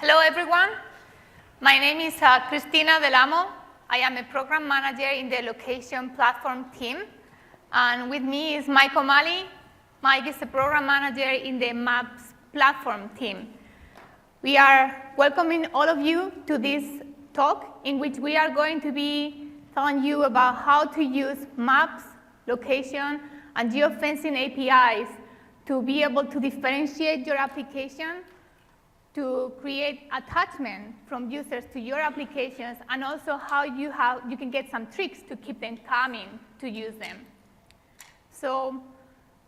Hello, everyone. My name is Cristina Del Amo. I am a program manager in the location platform team. And with me is Mike O'Malley. Mike is a program manager in the Maps platform team. We are welcoming all of you to this talk in which we are going to be telling you about how to use maps, location, and geofencing APIs to be able to differentiate your application, to create attachment from users to your applications, and also how you can get some tricks to keep them coming to use them. So,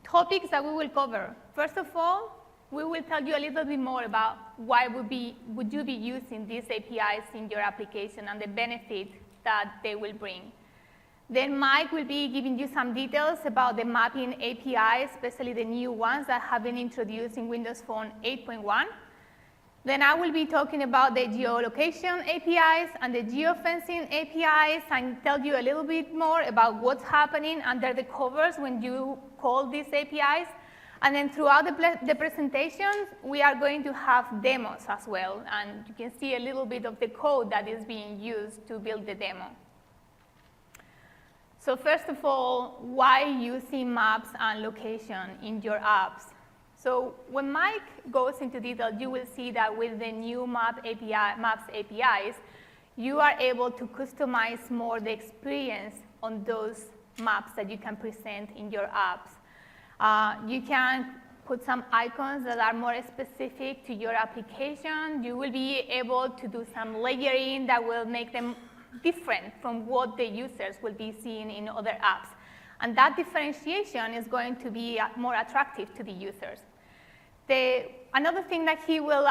topics that we will cover. First of all, we will tell you a little bit more about why would you be using these APIs in your application and the benefit that they will bring. Then Mike will be giving you some details about the mapping APIs, especially the new ones that have been introduced in Windows Phone 8.1. Then I will be talking about the geolocation APIs and the geofencing APIs and tell you a little bit more about what's happening under the covers when you call these APIs. And then throughout the presentations, we are going to have demos as well. And you can see a little bit of the code that is being used to build the demo. So first of all, why using maps and location in your apps? So when Mike goes into detail, you will see that with the new Maps APIs, you are able to customize more the experience on those maps that you can present in your apps. You can put some icons that are more specific to your application. You will be able to do some layering that will make them different from what the users will be seeing in other apps. And that differentiation is going to be more attractive to the users. Another thing that he will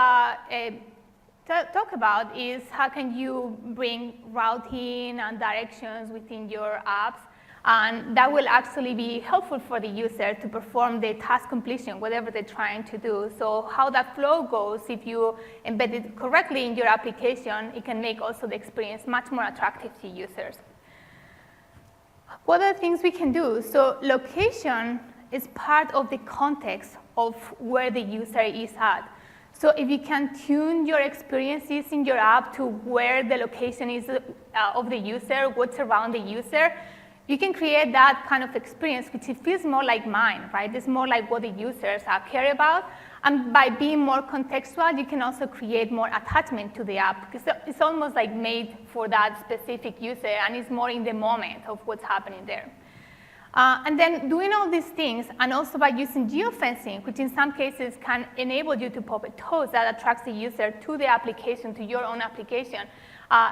talk about is how can you bring routing and directions within your apps, and that will actually be helpful for the user to perform the task completion, whatever they're trying to do. So how that flow goes, if you embed it correctly in your application, it can make also the experience much more attractive to users. What are the things we can do? So location is part of the context of where the user is at. So if you can tune your experiences in your app to where the location is of the user, what's around the user, you can create that kind of experience which it feels more like mine, right? It's more like what the users care about. And by being more contextual, you can also create more attachment to the app because it's almost like made for that specific user and it's more in the moment of what's happening there. And then doing all these things, and also by using geofencing, which in some cases can enable you to pop a toast that attracts the user to the application, to your own application.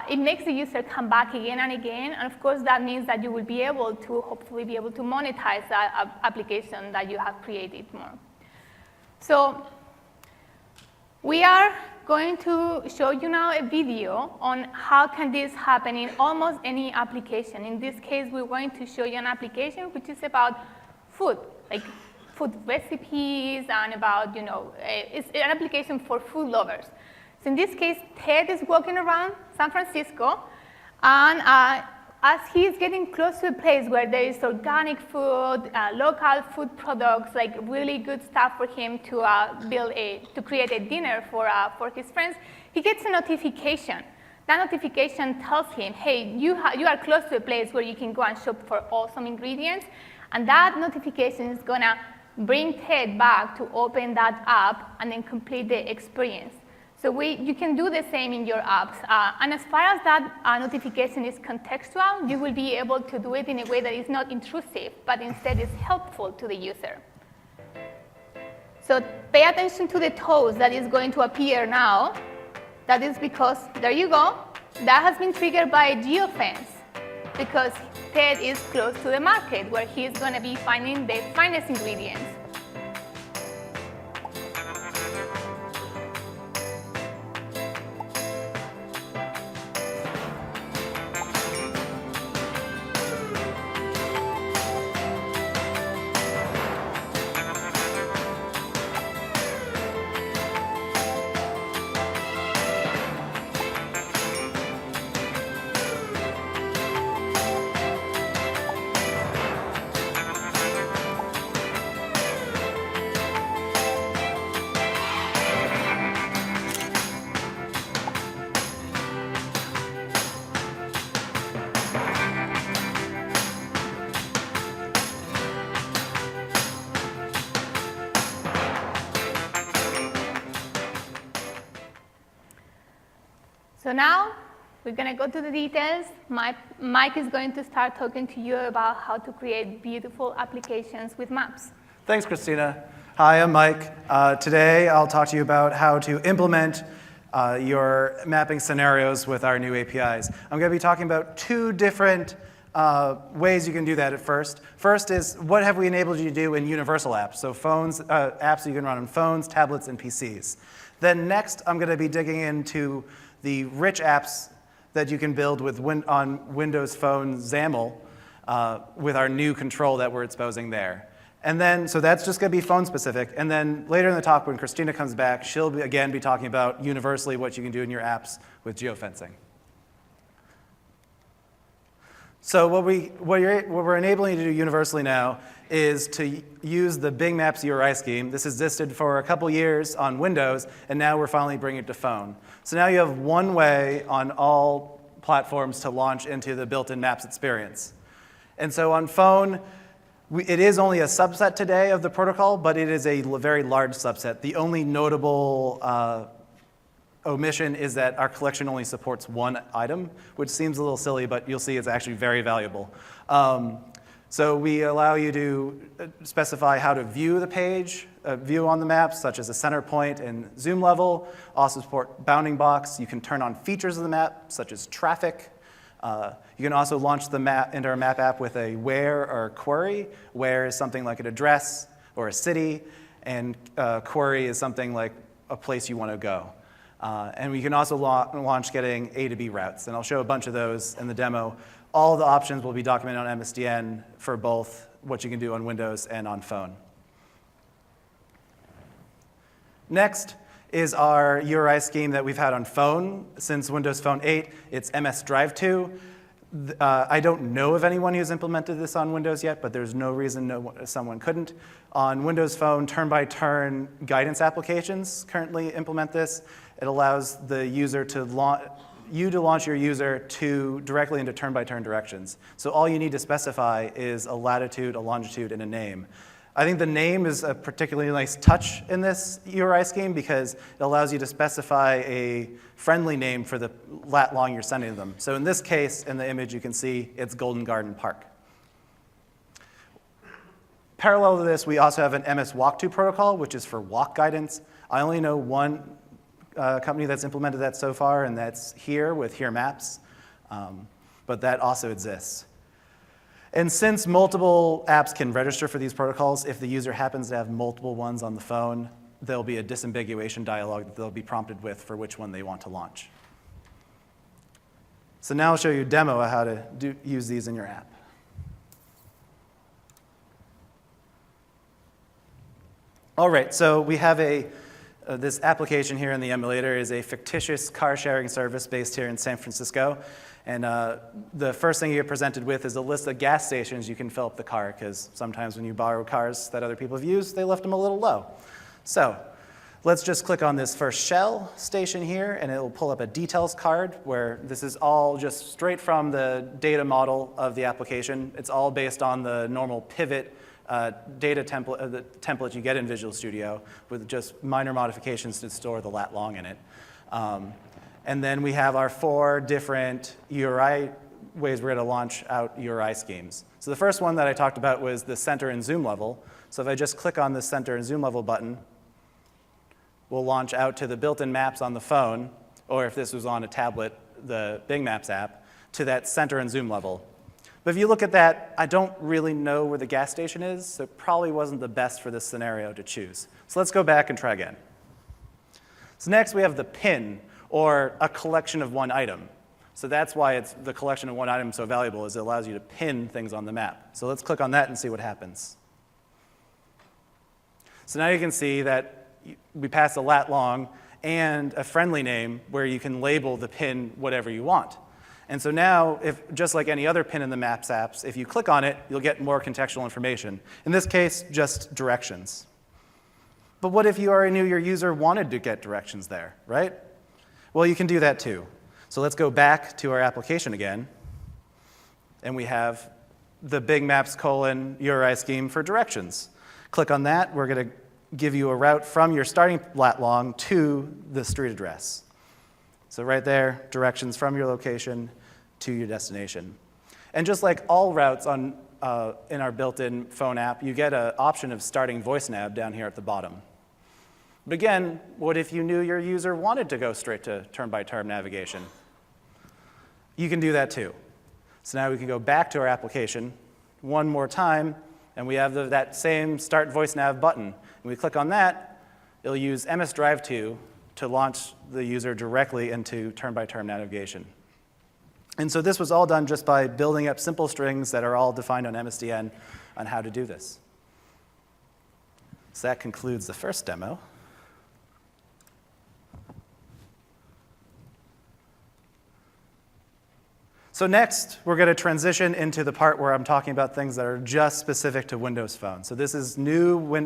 It makes the user come back again and again, and of course that means that you will be able to, hopefully be able to monetize that application that you have created more. So we are going to show you now a video on how can this happen in almost any application. In this case, we're going to show you an application which is about food, like food recipes and about, it's an application for food lovers. So in this case, Ted is walking around San Francisco, and as he's getting close to a place where there is organic food, local food products, like really good stuff for him to create a dinner for his friends, he gets a notification. That notification tells him, hey, you are close to a place where you can go and shop for awesome ingredients, and that notification is gonna bring Ted back to open that app and then complete the experience. So you can do the same in your apps. And as far as that notification is contextual, you will be able to do it in a way that is not intrusive, but instead is helpful to the user. So pay attention to the toast that is going to appear now. That is because, there you go, that has been triggered by a geofence, because Ted is close to the market where he is going to be finding the finest ingredients. So now we're going to go to the details. Mike is going to start talking to you about how to create beautiful applications with maps. Thanks, Christina. Hi, I'm Mike. Today I'll talk to you about how to implement your mapping scenarios with our new APIs. I'm going to be talking about two different ways you can do that at first. First is, what have we enabled you to do in universal apps? So phones, apps you can run on phones, tablets, and PCs. Then next, I'm going to be digging into the rich apps that you can build with on Windows Phone XAML with our new control that we're exposing there. And then, so that's just going to be phone specific. And then later in the talk, when Christina comes back, she'll again be talking about universally what you can do in your apps with geofencing. So what we're enabling you to do universally now is to use the Bing Maps URI scheme. This existed for a couple years on Windows, and now we're finally bringing it to phone. So now you have one way on all platforms to launch into the built-in Maps experience. And so on phone, it is only a subset today of the protocol, but it is a very large subset. The only notable omission is that our collection only supports one item, which seems a little silly, but you'll see it's actually very valuable. So we allow you to specify how to view the page, view on the map, such as a center point and zoom level. Also support bounding box. You can turn on features of the map, such as traffic. You can also launch the map into our map app with a where or query. Where is something like an address or a city, and query is something like a place you want to go. And we can also launch getting A to B routes, and I'll show a bunch of those in the demo. All of the options will be documented on MSDN for both what you can do on Windows and on phone. Next is our URI scheme that we've had on phone since Windows Phone 8. It's MS Drive 2. I don't know of anyone who's implemented this on Windows yet, but there's no reason someone couldn't. On Windows Phone, turn-by-turn guidance applications currently implement this. It allows the user to launch your user directly into turn-by-turn directions. So all you need to specify is a latitude, a longitude, and a name. I think the name is a particularly nice touch in this URI scheme because it allows you to specify a friendly name for the lat long you're sending them. So in this case, in the image you can see it's Golden Garden Park. Parallel to this, we also have an MS Walk-To protocol, which is for walk guidance. I only know one company that's implemented that so far, and that's Here with Here Maps, but that also exists. And since multiple apps can register for these protocols, if the user happens to have multiple ones on the phone, there'll be a disambiguation dialog that they'll be prompted with for which one they want to launch. So now I'll show you a demo of how to use these in your app. All right, so we have this application here in the emulator is a fictitious car sharing service based here in San Francisco. And the first thing you get presented with is a list of gas stations you can fill up the car, because sometimes when you borrow cars that other people have used, they left them a little low. So let's just click on this first Shell station here, and it will pull up a details card where this is all just straight from the data model of the application. It's all based on the normal pivot data template, the template you get in Visual Studio with just minor modifications to store the lat long in it. And then we have our 4 different URI ways we're going to launch out URI schemes. So the first one that I talked about was the center and zoom level. So if I just click on the center and zoom level button, we'll launch out to the built-in maps on the phone, or if this was on a tablet, the Bing Maps app, to that center and zoom level. But if you look at that, I don't really know where the gas station is, so it probably wasn't the best for this scenario to choose. So let's go back and try again. So next we have the pin, or a collection of one item. So that's why it's the collection of one item so valuable, is it allows you to pin things on the map. So let's click on that and see what happens. So now you can see that we pass a lat long and a friendly name where you can label the pin whatever you want. And so now, just like any other pin in the Maps apps, if you click on it, you'll get more contextual information. In this case, just directions. But what if you already knew your user wanted to get directions there, right? Well, you can do that too. So let's go back to our application again. And we have the Bing Maps : URI scheme for directions. Click on that. We're going to give you a route from your starting lat long to the street address. So right there, directions from your location to your destination. And just like all routes in our built-in phone app, you get an option of starting voice nav down here at the bottom. But again, what if you knew your user wanted to go straight to turn-by-turn navigation? You can do that too. So now we can go back to our application one more time, and we have that same Start Voice Nav button. And we click on that, it'll use MS Drive 2 to launch the user directly into turn-by-turn navigation. And so this was all done just by building up simple strings that are all defined on MSDN on how to do this. So that concludes the first demo. So next, we're going to transition into the part where I'm talking about things that are just specific to Windows Phone. So this is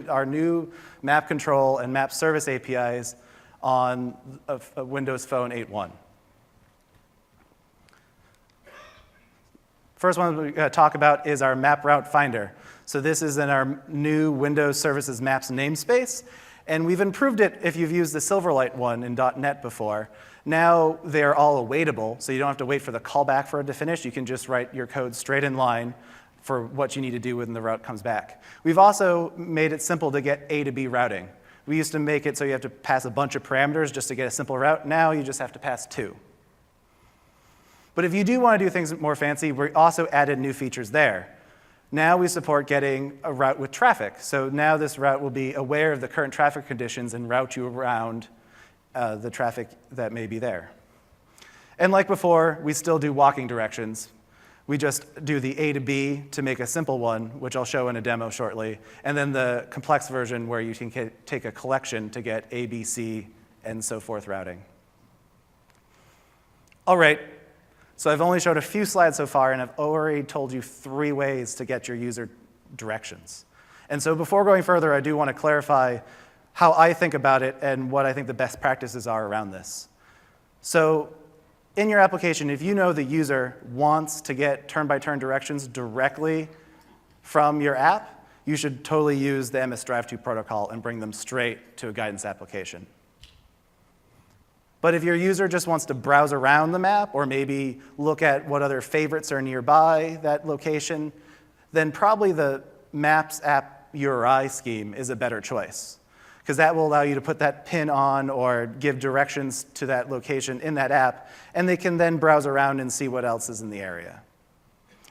our new map control and map service APIs on a Windows Phone 8.1. First one we're going to talk about is our map route finder. So this is in our new Windows Services Maps namespace. And we've improved it if you've used the Silverlight one in .NET before. Now they're all awaitable, so you don't have to wait for the callback for it to finish. You can just write your code straight in line for what you need to do when the route comes back. We've also made it simple to get A to B routing. We used to make it so you have to pass a bunch of parameters just to get a simple route. Now you just have to pass 2. But if you do want to do things more fancy, we also added new features there. Now we support getting a route with traffic. So now this route will be aware of the current traffic conditions and route you around the traffic that may be there. And like before, we still do walking directions. We just do the A to B to make a simple one, which I'll show in a demo shortly, and then the complex version where you can take a collection to get A, B, C, and so forth routing. All right, so I've only showed a few slides so far, and I've already told you 3 ways to get your user directions. And so before going further, I do want to clarify how I think about it and what I think the best practices are around this. So in your application, if you know the user wants to get turn-by-turn directions directly from your app, you should totally use the MS Drive 2 protocol and bring them straight to a guidance application. But if your user just wants to browse around the map or maybe look at what other favorites are nearby that location, then probably the Maps app URI scheme is a better choice, because that will allow you to put that pin on or give directions to that location in that app, and they can then browse around and see what else is in the area.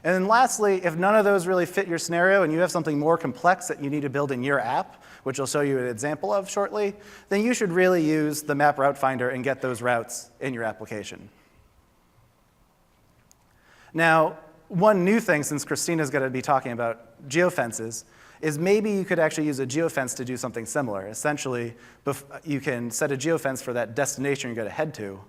And then lastly, if none of those really fit your scenario and you have something more complex that you need to build in your app, which I'll show you an example of shortly, then you should really use the Map Route Finder and get those routes in your application. Now, one new thing, since Christina's going to be talking about geofences, is maybe you could actually use a geofence to do something similar. Essentially, you can set a geofence for that destination you're going to head to,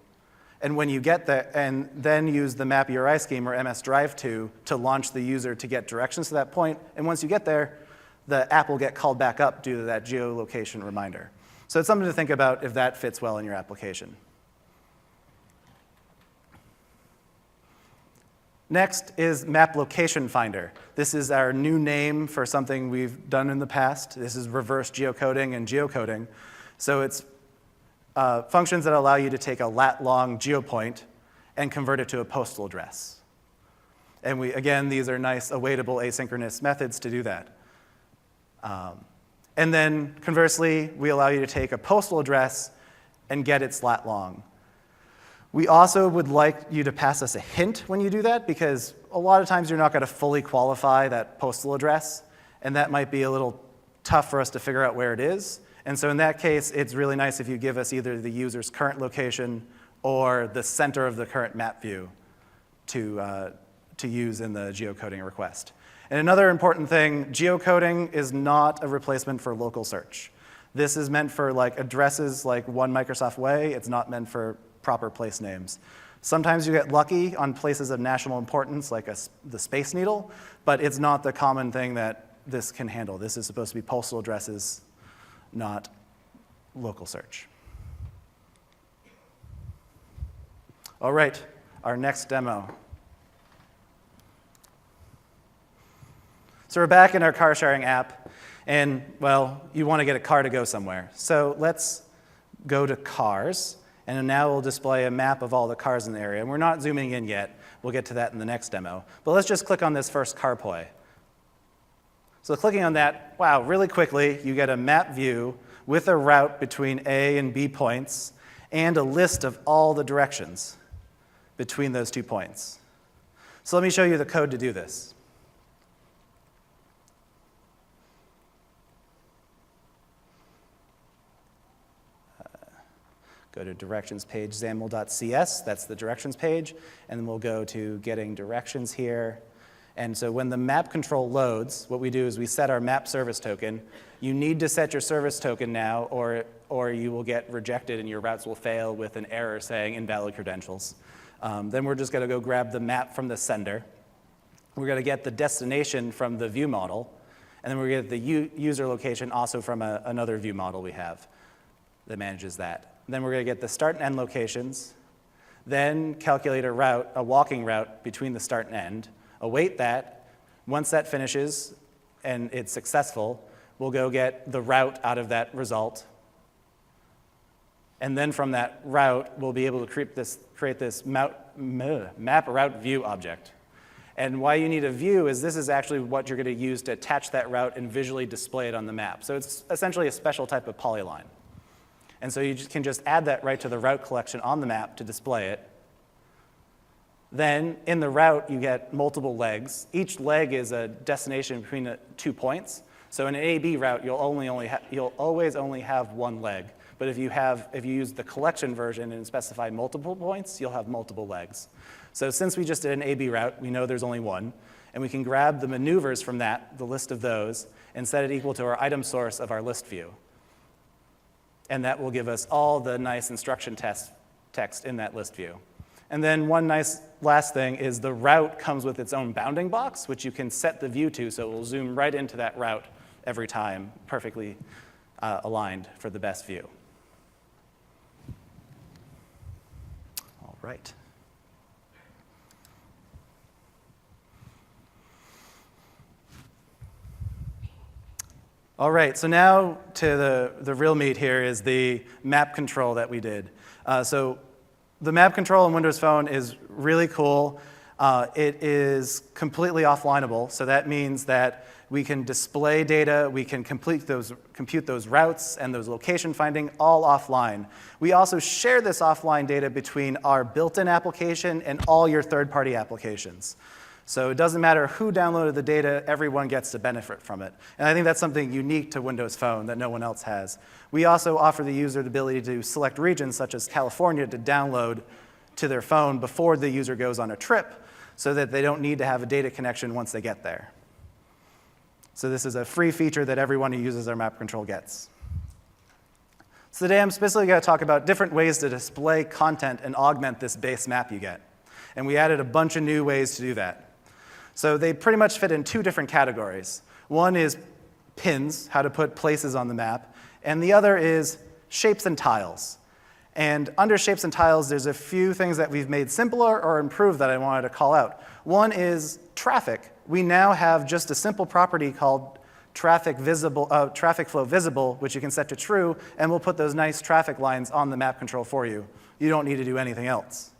and when you get there, and then use the Map URI scheme or MS Drive 2 to launch the user to get directions to that point, and once you get there, the app will get called back up due to that geolocation reminder. So it's something to think about if that fits well in your application. Next is Map Location Finder. This is our new name for something we've done in the past. This is reverse geocoding and geocoding. So it's functions that allow you to take a lat-long geopoint and convert it to a postal address. And again, these are nice awaitable asynchronous methods to do that. And then conversely, we allow you to take a postal address and get its lat long. We also would like you to pass us a hint when you do that, because a lot of times you're not going to fully qualify that postal address, and that might be a little tough for us to figure out where it is. And so in that case, it's really nice if you give us either the user's current location or the center of the current map view to use in the geocoding request. And another important thing, geocoding is not a replacement for local search. This is meant for like addresses like One Microsoft Way. It's not meant for proper place names. Sometimes you get lucky on places of national importance like the Space Needle, but it's not the common thing that this can handle. This is supposed to be postal addresses, not local search. All right, our next demo. So we're back in our car sharing app, and well, you want to get a car to go somewhere. So let's go to cars, And now we'll display a map of all the cars in the area. And we're not zooming in yet. We'll get to that in the next demo. But let's just click on this first carpoi. So clicking on that, wow, really quickly, you get a map view with a route between A and B points and a list of all the directions between those 2 points. So let me show you the code to do this. Go to directions page, xaml.cs, that's the directions page, and then we'll go to getting directions here. And so when the map control loads, what we do is we set our map service token. You need to set your service token now, or you will get rejected and your routes will fail with an error saying invalid credentials. Then we're just going to go grab the map from the sender. We're going to get the destination from the view model, and then we're going to get the user location also from another view model we have that manages that. Then we're going to get the start and end locations, then calculate a walking route between the start and end, await that. Once that finishes and it's successful, we'll go get the route out of that result. And then from that route, we'll be able to create this map route view object. And why you need a view is this is actually what you're going to use to attach that route and visually display it on the map. So it's essentially a special type of polyline. And so you can just add that right to the route collection on the map to display it. Then in the route, you get multiple legs. Each leg is a destination between 2 points. So in an A-B route, you'll always only have one leg. But if you use the collection version and specify multiple points, you'll have multiple legs. So since we just did an A-B route, we know there's only one. And we can grab the maneuvers from that, the list of those, and set it equal to our item source of our list view. And that will give us all the nice instruction text in that list view. And then one nice last thing is the route comes with its own bounding box, which you can set the view to, so it will zoom right into that route every time, perfectly aligned for the best view. All right. All right, so now to the real meat here is the map control that we did. So the map control on Windows Phone is really cool. It is completely offlineable, so that means that we can display data, we can compute those routes and those location finding all offline. We also share this offline data between our built-in application and all your third-party applications. So it doesn't matter who downloaded the data, everyone gets to benefit from it. And I think that's something unique to Windows Phone that no one else has. We also offer the user the ability to select regions such as California to download to their phone before the user goes on a trip so that they don't need to have a data connection once they get there. So this is a free feature that everyone who uses our map control gets. So today I'm specifically going to talk about different ways to display content and augment this base map you get. And we added a bunch of new ways to do that. So they pretty much fit in 2 different categories. One is pins, how to put places on the map, and the other is shapes and tiles. And under shapes and tiles, there's a few things that we've made simpler or improved that I wanted to call out. One is traffic. We now have just a simple property called traffic flow visible, which you can set to true, and we'll put those nice traffic lines on the map control for you. You don't need to do anything else.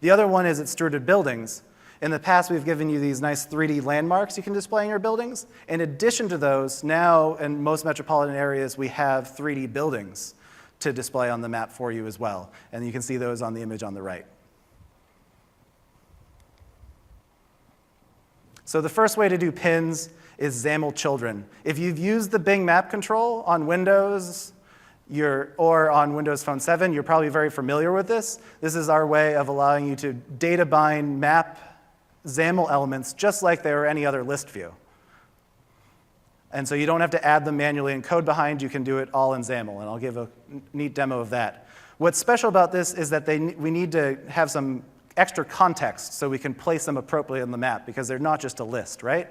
The other one is extruded buildings. In the past, we've given you these nice 3D landmarks you can display in your buildings. In addition to those, now in most metropolitan areas, we have 3D buildings to display on the map for you as well. And you can see those on the image on the right. So the first way to do pins is XAML children. If you've used the Bing map control on Windows, or on Windows Phone 7, you're probably very familiar with this. This is our way of allowing you to data bind map XAML elements just like they were any other list view. And so you don't have to add them manually in code behind, you can do it all in XAML, and I'll give a neat demo of that. What's special about this is that we need to have some extra context so we can place them appropriately on the map because they're not just a list, right?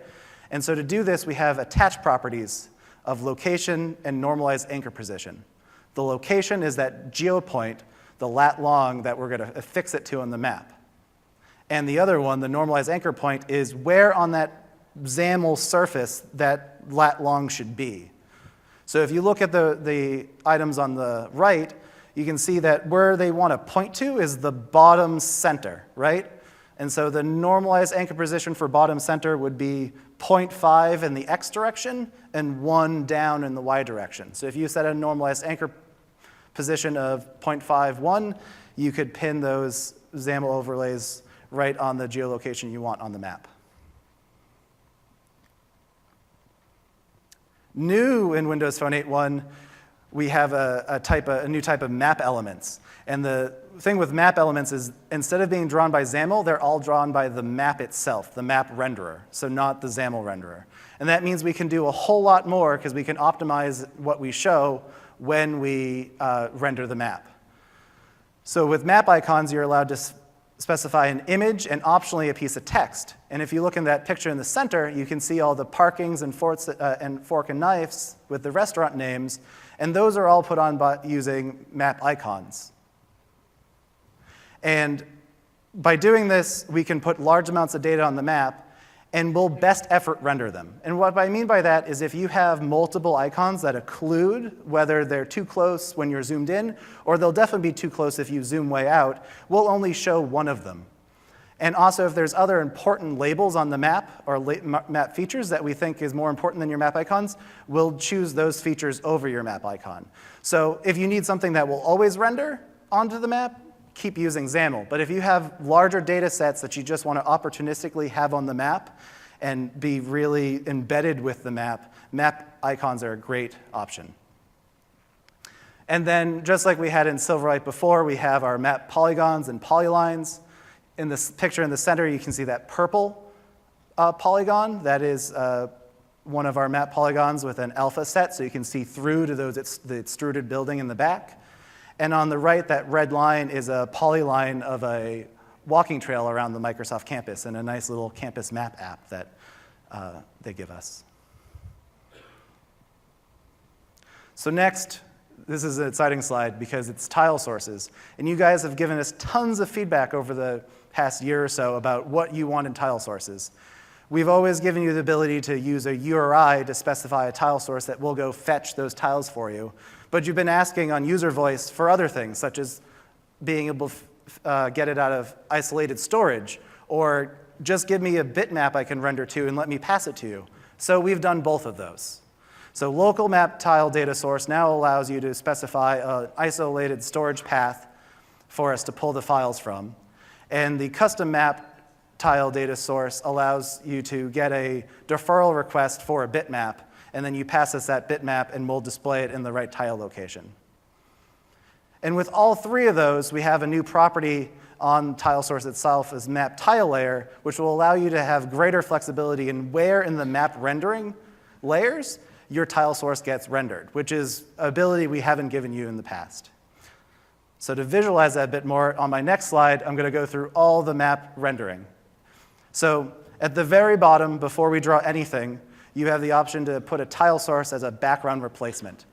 And so to do this, we have attached properties of location and normalized anchor position. The location is that geopoint, the lat long that we're going to affix it to on the map. And the other one, the normalized anchor point, is where on that XAML surface that lat long should be. So if you look at the items on the right, you can see that where they want to point to is the bottom center, right? And so the normalized anchor position for bottom center would be 0.5 in the x direction and 1 down in the y direction. So if you set a normalized anchor position of 0.51, you could pin those XAML overlays right on the geolocation you want on the map. New in Windows Phone 8.1, we have a new type of map elements. And the thing with map elements is instead of being drawn by XAML, they're all drawn by the map itself, the map renderer, so not the XAML renderer. And that means we can do a whole lot more because we can optimize what we show when we render the map. So with map icons, you're allowed to specify an image and optionally a piece of text. And if you look in that picture in the center, you can see all the parkings and fork and knives with the restaurant names, and those are all put on by using map icons. And by doing this, we can put large amounts of data on the map, and we'll best effort render them. And what I mean by that is if you have multiple icons that occlude, whether they're too close when you're zoomed in, or they'll definitely be too close if you zoom way out, we'll only show one of them. And also, if there's other important labels on the map or map features that we think is more important than your map icons, we'll choose those features over your map icon. So if you need something that will always render onto the map, keep using XAML. But if you have larger data sets that you just want to opportunistically have on the map and be really embedded with the map, map icons are a great option. And then, just like we had in Silverlight before, we have our map polygons and polylines. In this picture in the center, you can see that purple polygon. That is one of our map polygons with an alpha set, so you can see through to the extruded building in the back. And on the right, that red line is a polyline of a walking trail around the Microsoft campus and a nice little campus map app that they give us. So next, this is an exciting slide because it's tile sources. And you guys have given us tons of feedback over the past year or so about what you want in tile sources. We've always given you the ability to use a URI to specify a tile source that will go fetch those tiles for you. But you've been asking on user voice for other things, such as being able to get it out of isolated storage, or just give me a bitmap I can render to and let me pass it to you. So we've done both of those. So local map tile data source now allows you to specify an isolated storage path for us to pull the files from. And the custom map tile data source allows you to get a deferral request for a bitmap, and then you pass us that bitmap and we'll display it in the right tile location. And with all three of those, we have a new property on tile source itself as map tile layer, which will allow you to have greater flexibility in where in the map rendering layers your tile source gets rendered, which is an ability we haven't given you in the past. So to visualize that a bit more, on my next slide, I'm going to go through all the map rendering. So at the very bottom, before we draw anything, you have the option to put a tile source as a background replacement.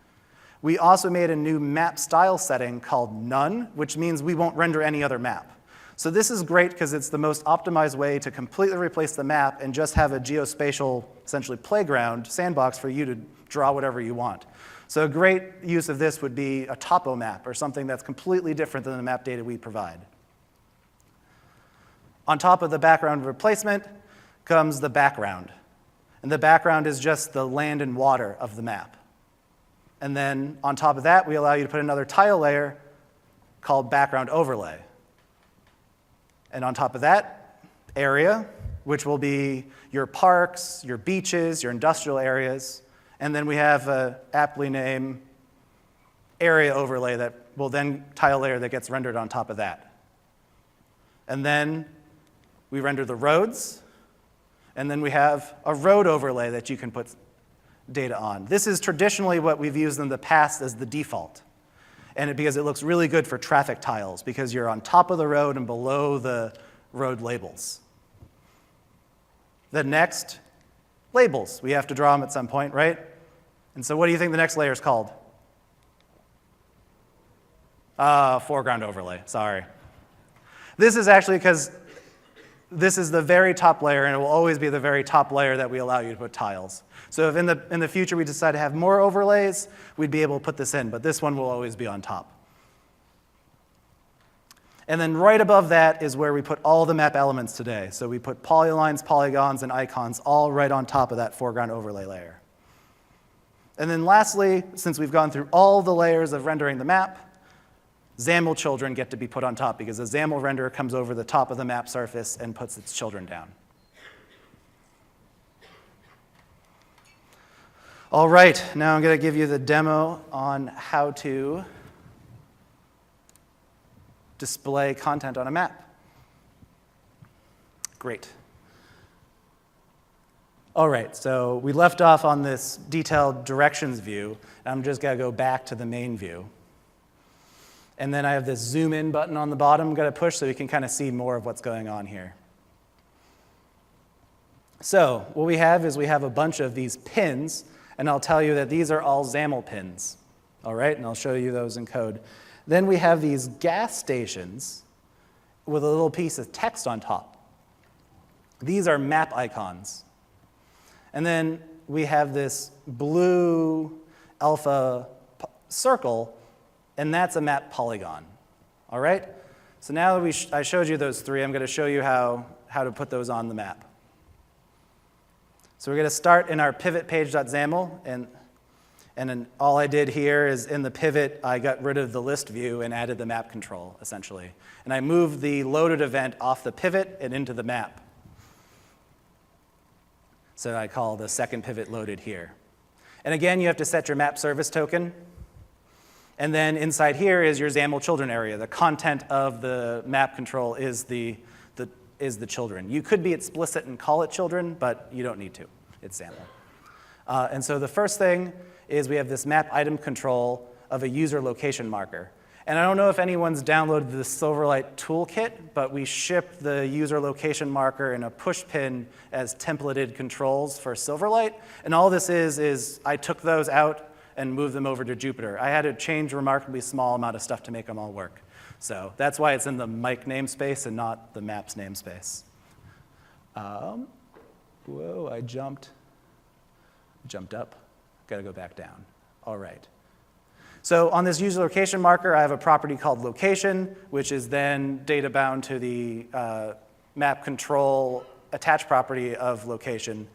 We also made a new map style setting called None, which means we won't render any other map. So this is great because it's the most optimized way to completely replace the map and just have a geospatial, essentially playground, sandbox for you to draw whatever you want. So a great use of this would be a topo map or something that's completely different than the map data we provide. On top of the background replacement comes the background. And the background is just the land and water of the map. And then on top of that, we allow you to put another tile layer called background overlay. And on top of that, area, which will be your parks, your beaches, your industrial areas. And then we have an aptly named area overlay that will then tile layer that gets rendered on top of that. And then we render the roads. And then we have a road overlay that you can put data on. This is traditionally what we've used in the past as the default. And because it looks really good for traffic tiles, because you're on top of the road and below the road labels. The next, labels. We have to draw them at some point, right? And so what do you think the next layer is called? Foreground overlay, sorry. This is actually because this is the very top layer, and it will always be the very top layer that we allow you to put tiles. So if in the future we decide to have more overlays, we'd be able to put this in, but this one will always be on top. And then right above that is where we put all the map elements today. So we put polylines, polygons, and icons all right on top of that foreground overlay layer. And then lastly, since we've gone through all the layers of rendering the map, XAML children get to be put on top because a XAML renderer comes over the top of the map surface and puts its children down. All right, now I'm going to give you the demo on how to display content on a map. Great. All right, so we left off on this detailed directions view. I'm just going to go back to the main view. And then I have this zoom in button on the bottom I'm going to push so you can kind of see more of what's going on here. So what we have is we have a bunch of these pins, and I'll tell you that these are all XAML pins. All right, and I'll show you those in code. Then we have these gas stations with a little piece of text on top. These are map icons. And then we have this blue alpha circle, and that's a map polygon. All right? So now that I showed you those three, I'm going to show you how to put those on the map. So we're going to start in our pivot page.xaml, and then all I did here is in the pivot, I got rid of the list view and added the map control, essentially. And I moved the loaded event off the pivot and into the map. So I call the second pivot loaded here. And again, you have to set your map service token. And then inside here is your XAML children area. The content of the map control is the children. You could be explicit and call it children, but you don't need to. It's XAML. And so the first thing is we have this map item control of a user location marker. And I don't know if anyone's downloaded the Silverlight toolkit, but we ship the user location marker in a push pin as templated controls for Silverlight. And all this is I took those out and moved them over to Jupyter. I had to change a remarkably small amount of stuff to make them all work. So that's why it's in the mic namespace and not the maps namespace. Whoa, I jumped up. Got to go back down. All right. So on this user location marker, I have a property called location, which is then data bound to the map control attached property of location.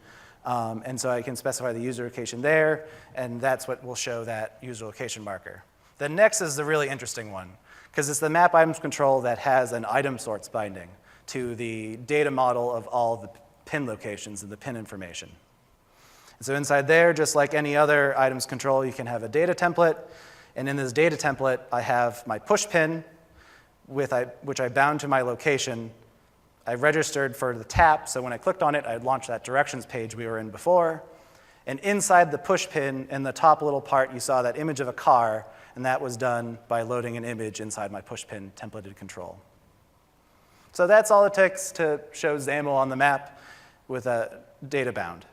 And so I can specify the user location there, and that's what will show that user location marker. The next is the really interesting one, because it's the map items control that has an item sorts binding to the data model of all the pin locations and the pin information. So inside there, just like any other items control, you can have a data template. And in this data template, I have my push pin, which I bound to my location. I registered for the tap, so when I clicked on it, I'd launch that directions page we were in before. And inside the push pin, in the top little part, you saw that image of a car, and that was done by loading an image inside my push pin templated control. So that's all it takes to show XAML on the map with a data bound.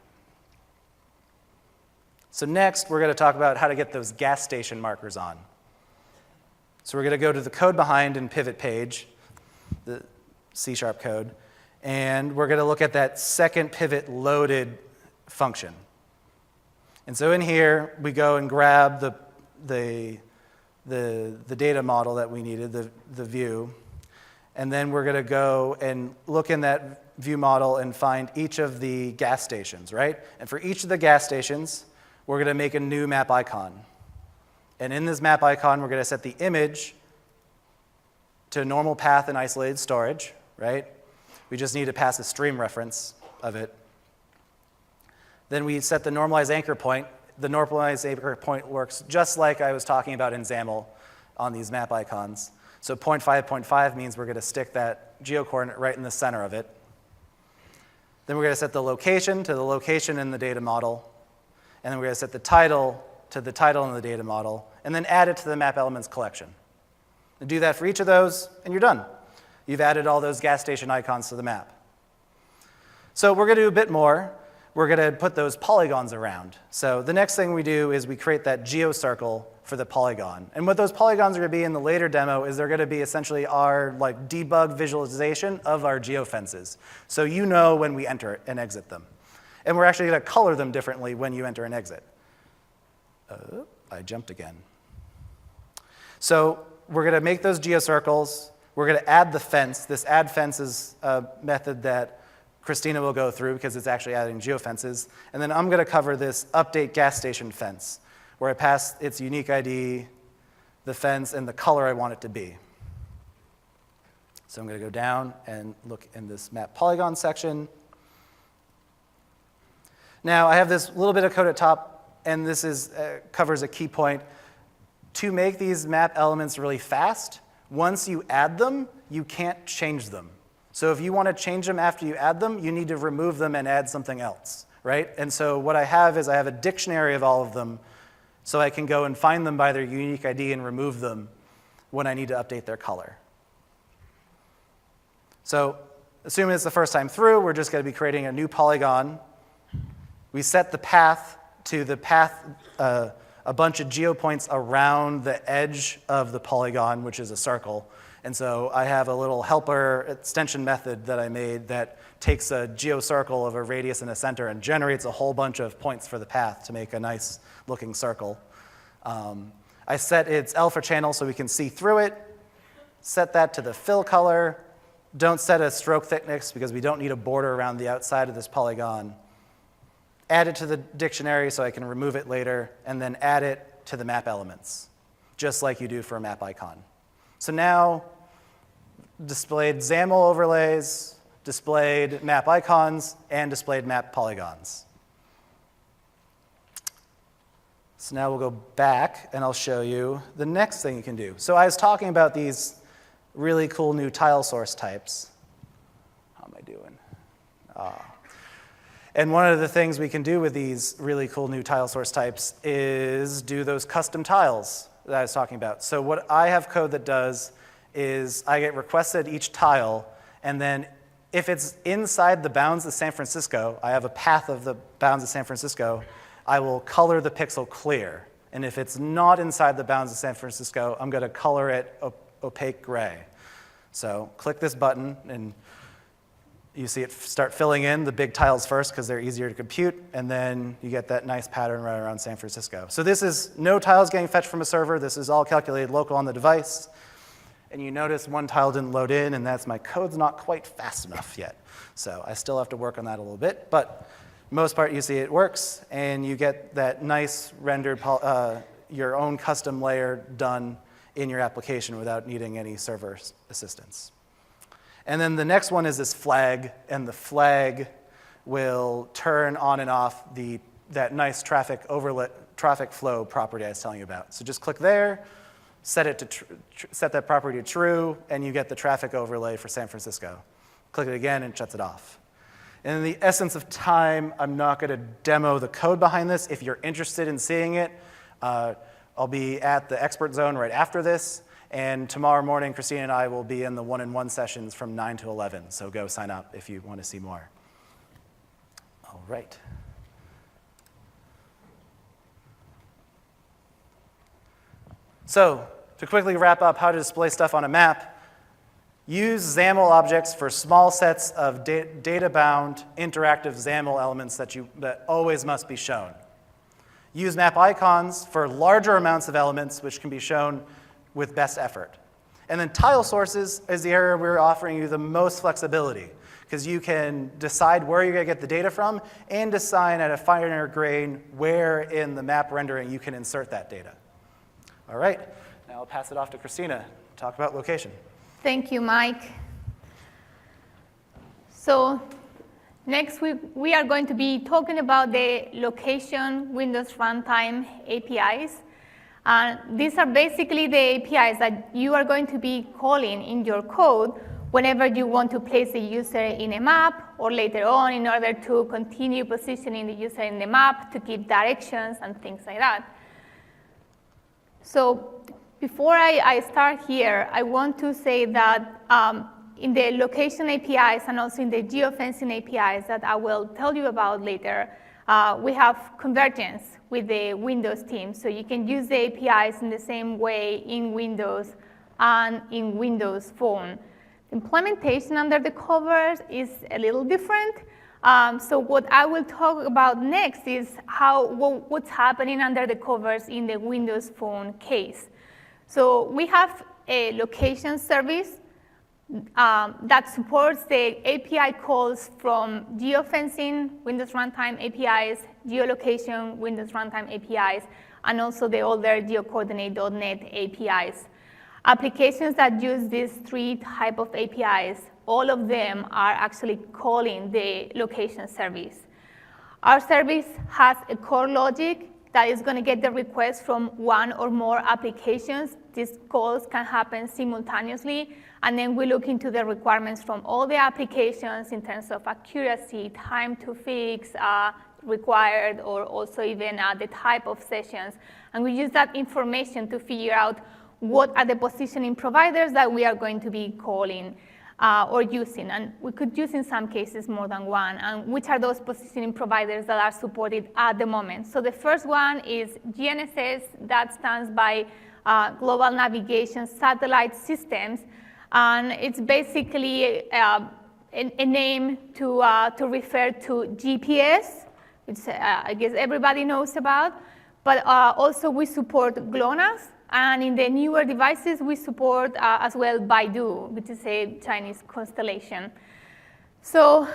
So next, we're going to talk about how to get those gas station markers on. So we're going to go to the code behind in pivot page, the C# code, and we're going to look at that second pivot loaded function. And so in here, we go and grab the data model that we needed, the view, and then we're going to go and look in that view model and find each of the gas stations, right? And for each of the gas stations, we're going to make a new map icon. And in this map icon, we're going to set the image to normal path and isolated storage, right? We just need to pass a stream reference of it. Then we set the normalized anchor point. The normalized anchor point works just like I was talking about in XAML on these map icons. So 0.5 means we're going to stick that geocoordinate right in the center of it. Then we're going to set the location to the location in the data model. And then we're going to set the title to the title in the data model, and then add it to the map elements collection. And do that for each of those, and you're done. You've added all those gas station icons to the map. So we're going to do a bit more. We're going to put those polygons around. So the next thing we do is we create that geocircle for the polygon. And what those polygons are going to be in the later demo is they're going to be essentially our debug visualization of our geofences. So you know when we enter and exit them. And we're actually going to color them differently when you enter and exit. I jumped again. So we're going to make those geocircles. we're going to add the fence. This add fence is a method that Christina will go through because it's actually adding geofences. And then I'm going to cover this update gas station fence, where I pass its unique ID, the fence, and the color I want it to be. So I'm going to go down and look in this map polygon section. Now, I have this little bit of code at top, and this covers a key point. To make these map elements really fast, once you add them, you can't change them. So if you want to change them after you add them, you need to remove them and add something else, right? And so what I have is I have a dictionary of all of them, so I can go and find them by their unique ID and remove them when I need to update their color. So assuming it's the first time through, we're just going to be creating a new polygon. We set the path to the path, a bunch of geopoints around the edge of the polygon, which is a circle. And so I have a little helper extension method that I made that takes a geocircle of a radius and a center and generates a whole bunch of points for the path to make a nice looking circle. I set its alpha channel so we can see through it. Set that to the fill color. Don't set a stroke thickness because we don't need a border around the outside of this polygon. Add it to the dictionary so I can remove it later, and then add it to the map elements, just like you do for a map icon. So now, displayed XAML overlays, displayed map icons, and displayed map polygons. So now we'll go back, and I'll show you the next thing you can do. So I was talking about these really cool new tile source types. How am I doing? And one of the things we can do with these really cool new tile source types is do those custom tiles that I was talking about. So what I have code that does is I get requested each tile, and then if it's inside the bounds of San Francisco, I have a path of the bounds of San Francisco, I will color the pixel clear. And if it's not inside the bounds of San Francisco, I'm going to color it opaque gray. So click this button, and you see it start filling in the big tiles first because they're easier to compute, and then you get that nice pattern right around San Francisco. So this is no tiles getting fetched from a server. This is all calculated local on the device. And you notice one tile didn't load in, and that's my code's not quite fast enough yet. So I still have to work on that a little bit, but most part you see it works, and you get that nice rendered, your own custom layer done in your application without needing any server assistance. And then the next one is this flag, and the flag will turn on and off that nice traffic flow property I was telling you about. So just click there, set that property to true, and you get the traffic overlay for San Francisco. Click it again, and it shuts it off. And in the essence of time, I'm not going to demo the code behind this. If you're interested in seeing it, I'll be at the expert zone right after this. And tomorrow morning, Christina and I will be in the one-on-one sessions from 9 to 11. So go sign up if you want to see more. All right. So to quickly wrap up how to display stuff on a map, use XAML objects for small sets of data-bound interactive XAML elements that always must be shown. Use map icons for larger amounts of elements which can be shown with best effort. And then tile sources is the area where we're offering you the most flexibility, because you can decide where you're going to get the data from and decide at a finer grain where in the map rendering you can insert that data. All right, now I'll pass it off to Christina to talk about location. Thank you, Mike. So next we are going to be talking about the location Windows Runtime APIs. These are basically the APIs that you are going to be calling in your code whenever you want to place a user in a map, or later on in order to continue positioning the user in the map to give directions and things like that. So before I start here, I want to say that in the location APIs and also in the geofencing APIs that I will tell you about later, we have convergence with the Windows team. So you can use the APIs in the same way in Windows and in Windows Phone. Implementation under the covers is a little different. So what I will talk about next is what's happening under the covers in the Windows Phone case. So we have a location service that supports the API calls from geofencing, Windows Runtime APIs, geolocation, Windows Runtime APIs, and also the older geocoordinate.net APIs. Applications that use these three type of APIs, all of them are actually calling the location service. Our service has a core logic that is going to get the request from one or more applications. These calls can happen simultaneously, and then we look into the requirements from all the applications in terms of accuracy, time to fix required, or also even the type of sessions. And we use that information to figure out what are the positioning providers that we are going to be calling or using. And we could use in some cases more than one. And which are those positioning providers that are supported at the moment? So the first one is GNSS. That stands by Global Navigation Satellite Systems. And it's basically a name to refer to GPS, which I guess everybody knows about. But also we support GLONASS. And in the newer devices, we support as well Baidu, which is a Chinese constellation. So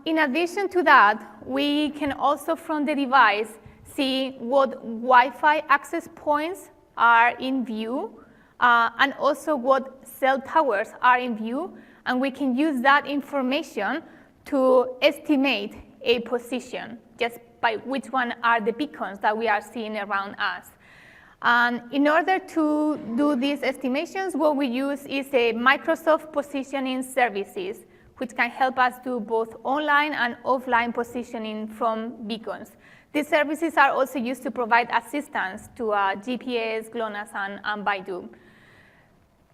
in addition to that, we can also from the device see what Wi-Fi access points are in view, and also what cell towers are in view. And we can use that information to estimate a position, just by which one are the beacons that we are seeing around us. And in order to do these estimations, what we use is a Microsoft positioning services, which can help us do both online and offline positioning from beacons. These services are also used to provide assistance to GPS, GLONASS, and Baidu.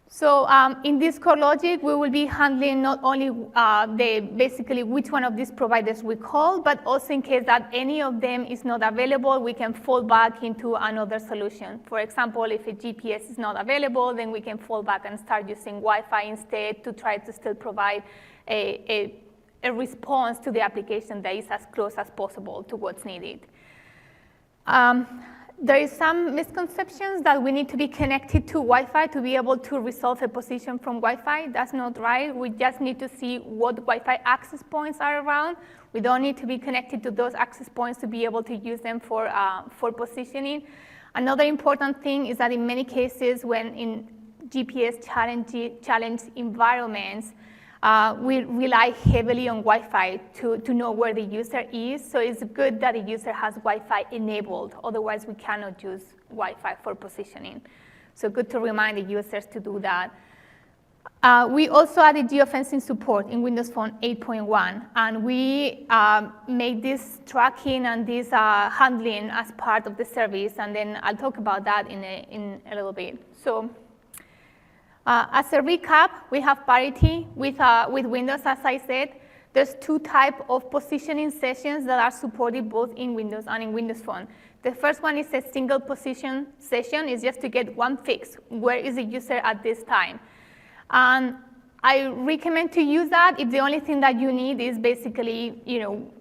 So in this core logic, we will be handling not only basically which one of these providers we call, but also in case that any of them is not available, we can fall back into another solution. For example, if a GPS is not available, then we can fall back and start using Wi-Fi instead to try to still provide a response to the application that is as close as possible to what's needed. There is some misconceptions that we need to be connected to Wi-Fi to be able to resolve a position from Wi-Fi. That's not right. We just need to see what Wi-Fi access points are around. We don't need to be connected to those access points to be able to use them for positioning. Another important thing is that in many cases when in GPS challenge environments, we rely heavily on Wi-Fi to know where the user is. So it's good that the user has Wi-Fi enabled. Otherwise, we cannot use Wi-Fi for positioning. So good to remind the users to do that. We also added geofencing support in Windows Phone 8.1. And we made this tracking and this handling as part of the service. And then I'll talk about that in a little bit. So. As a recap, we have parity with Windows, as I said. There's two types of positioning sessions that are supported both in Windows and in Windows Phone. The first one is a single position session. It's just to get one fix. Where is the user at this time? And I recommend to use that if the only thing that you need is basically,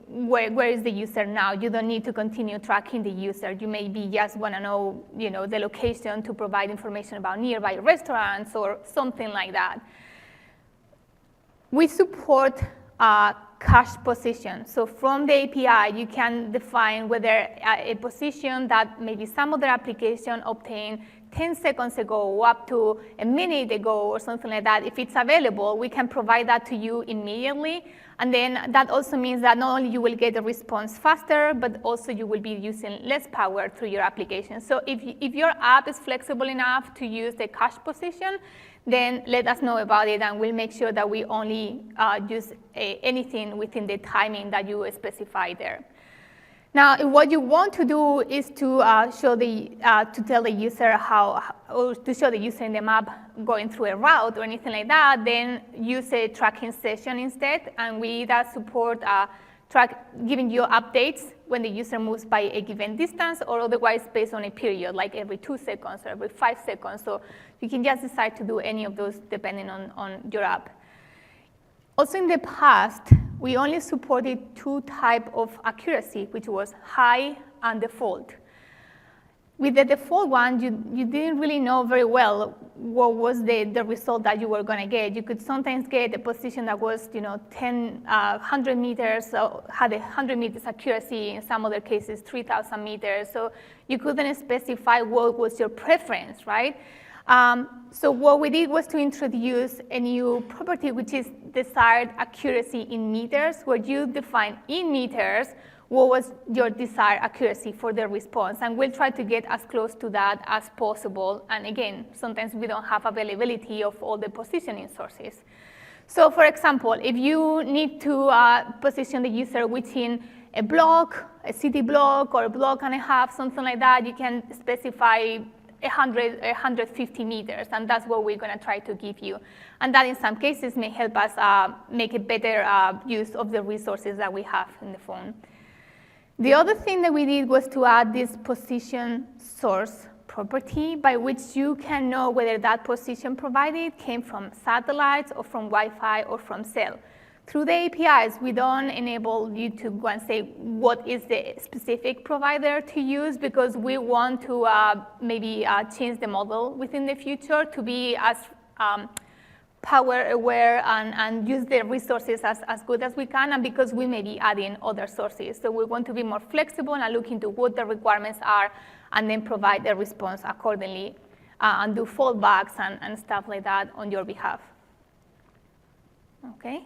where is the user now? You don't need to continue tracking the user. You maybe just want to know, the location to provide information about nearby restaurants or something like that. We support cache position. So from the API, you can define whether a position that maybe some other application obtained 10 seconds ago or up to a minute ago or something like that, if it's available, we can provide that to you immediately. And then that also means that not only you will get a response faster, but also you will be using less power through your application. So if your app is flexible enough to use the cache position, then let us know about it, and we'll make sure that we only use anything within the timing that you specify there. Now, what you want to do is to tell the user or to show the user in the map going through a route or anything like that. Then use a tracking session instead, and we either support giving you updates when the user moves by a given distance, or otherwise based on a period, like every 2 seconds or every 5 seconds. So you can just decide to do any of those depending on your app. Also in the past, we only supported 2 types of accuracy, which was high and default. With the default one, you didn't really know very well what was the result that you were going to get. You could sometimes get a position that was 100 meters, so had 100 meters accuracy, in some other cases 3,000 meters. So you couldn't specify what was your preference, right? So what we did was to introduce a new property, which is desired accuracy in meters, where you define in meters what was your desired accuracy for the response. And we'll try to get as close to that as possible. And again, sometimes we don't have availability of all the positioning sources. So for example, if you need to position the user within a block, a city block, or a block and a half, something like that, you can specify 150 meters, and that's what we're going to try to give you. And that in some cases may help us make a better use of the resources that we have in the phone. The other thing that we did was to add this position source property, by which you can know whether that position provided came from satellites or from Wi-Fi or from cell. Through the APIs, we don't enable you to go and say what is the specific provider to use, because we want to maybe change the model within the future to be as power aware and use the resources as good as we can, and because we may be adding other sources. So we want to be more flexible and look into what the requirements are and then provide a response accordingly and do fallbacks and stuff like that on your behalf. Okay.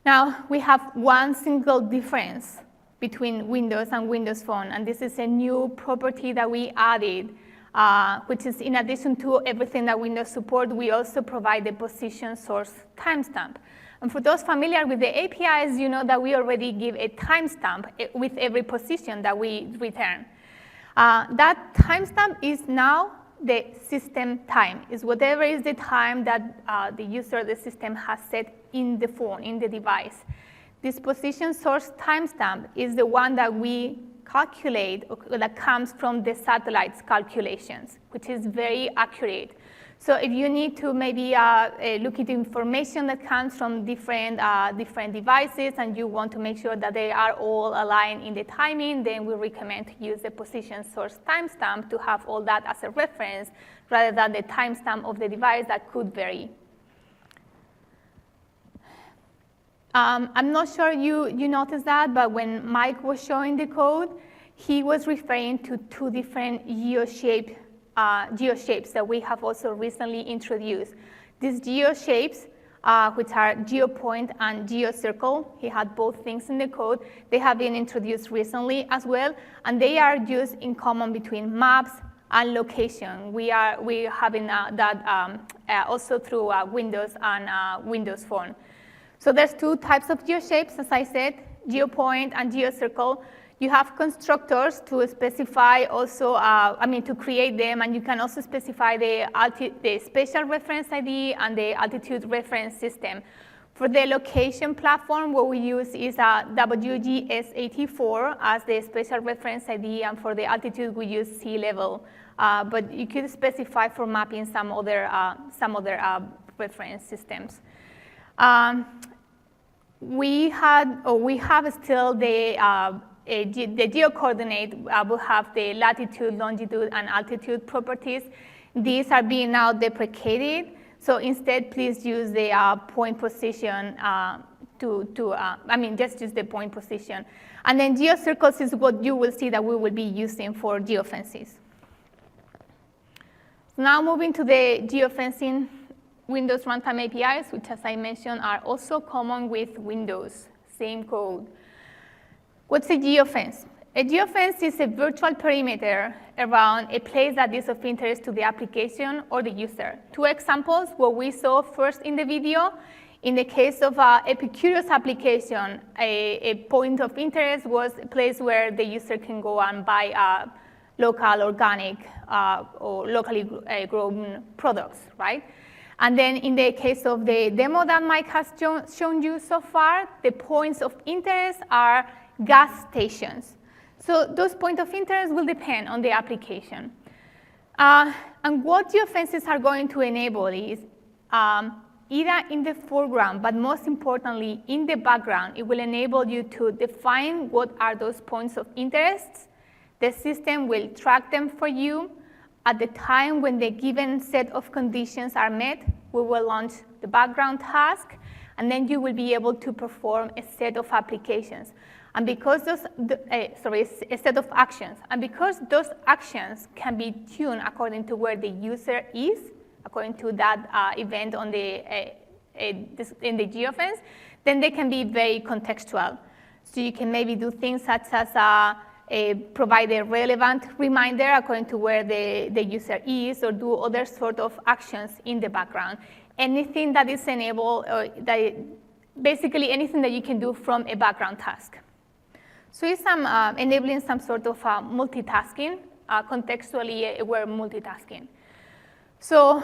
Now we have one single difference between Windows and Windows Phone, and this is a new property that we added, which is in addition to everything that Windows support, we also provide the position source timestamp. And for those familiar with the APIs, you know that we already give a timestamp with every position that we return. That timestamp is now the system time. Is whatever is the time that the user, the system has set in the phone, in the device. This position source timestamp is the one that we calculate, or that comes from the satellite's calculations, which is very accurate. So if you need to maybe look into information that comes from different devices, and you want to make sure that they are all aligned in the timing, then we recommend to use the position source timestamp to have all that as a reference, rather than the timestamp of the device that could vary. I'm not sure you noticed that, but when Mike was showing the code, he was referring to two different geoshapes that we have also recently introduced. These geoshapes, which are geopoint and geocircle, he had both things in the code. They have been introduced recently as well, and they are used in common between maps and location. We're having that also through Windows and Windows Phone. So there's two types of geoshapes, as I said, geopoint and geocircle. You have constructors to specify also, to create them, and you can also specify the spatial reference ID and the altitude reference system. For the location platform, what we use is WGS84 as the spatial reference ID, and for the altitude, we use sea level. But you could specify for mapping some other reference systems. We have still the geocoordinate will have the latitude, longitude, and altitude properties. These are being now deprecated. So instead, please use the point position just use the point position. And then geocircles is what you will see that we will be using for geofences. Now moving to the geofencing Windows Runtime APIs, which, as I mentioned, are also common with Windows, same code. What's a geofence? A geofence is a virtual perimeter around a place that is of interest to the application or the user. Two examples, what we saw first in the video. In the case of Epicurious application, a point of interest was a place where the user can go and buy local, organic, or locally grown products, right? And then in the case of the demo that Mike has shown you so far, the points of interest are gas stations. So those points of interest will depend on the application. And what geofences are going to enable is either in the foreground, but most importantly in the background, it will enable you to define what are those points of interest, the system will track them for you. At the time when the given set of conditions are met, we will launch the background task, and then you will be able to perform a set of applications. And because a set of actions. And because those actions can be tuned according to where the user is, according to that event on in the geofence, then they can be very contextual. So you can maybe do things such as provide a relevant reminder according to where the user is, or do other sort of actions in the background. Anything that is enabled, basically anything that you can do from a background task. So it's enabling some sort of multitasking, contextually aware multitasking. So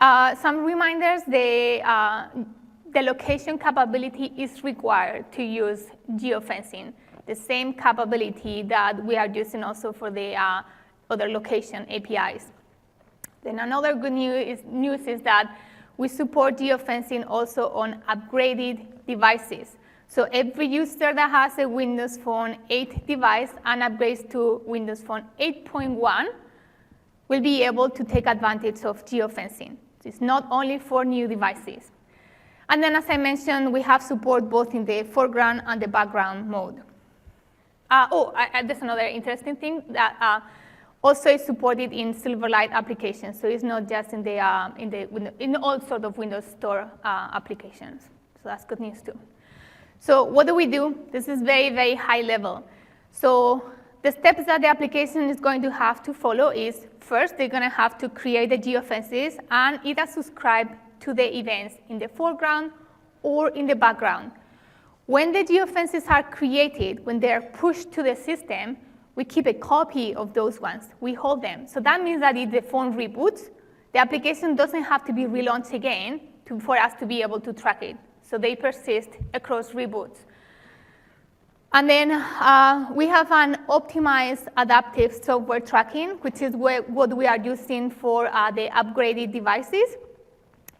some reminders, the location capability is required to use geofencing, the same capability that we are using also for the other location APIs. Then another good news is that we support geofencing also on upgraded devices. So every user that has a Windows Phone 8 device and upgrades to Windows Phone 8.1 will be able to take advantage of geofencing. So it's not only for new devices. And then, as I mentioned, we have support both in the foreground and the background mode. There's another interesting thing that also is supported in Silverlight applications. So it's not just in all sort of Windows Store applications. So that's good news too. So what do we do? This is very, very high level. So the steps that the application is going to have to follow is, first, they're going to have to create the geofences and either subscribe to the events in the foreground or in the background. When the geofences are created, when they're pushed to the system, we keep a copy of those ones. We hold them. So that means that if the phone reboots, the application doesn't have to be relaunched again for us to be able to track it. So they persist across reboots. And then we have an optimized adaptive software tracking, which is what we are using for the upgraded devices.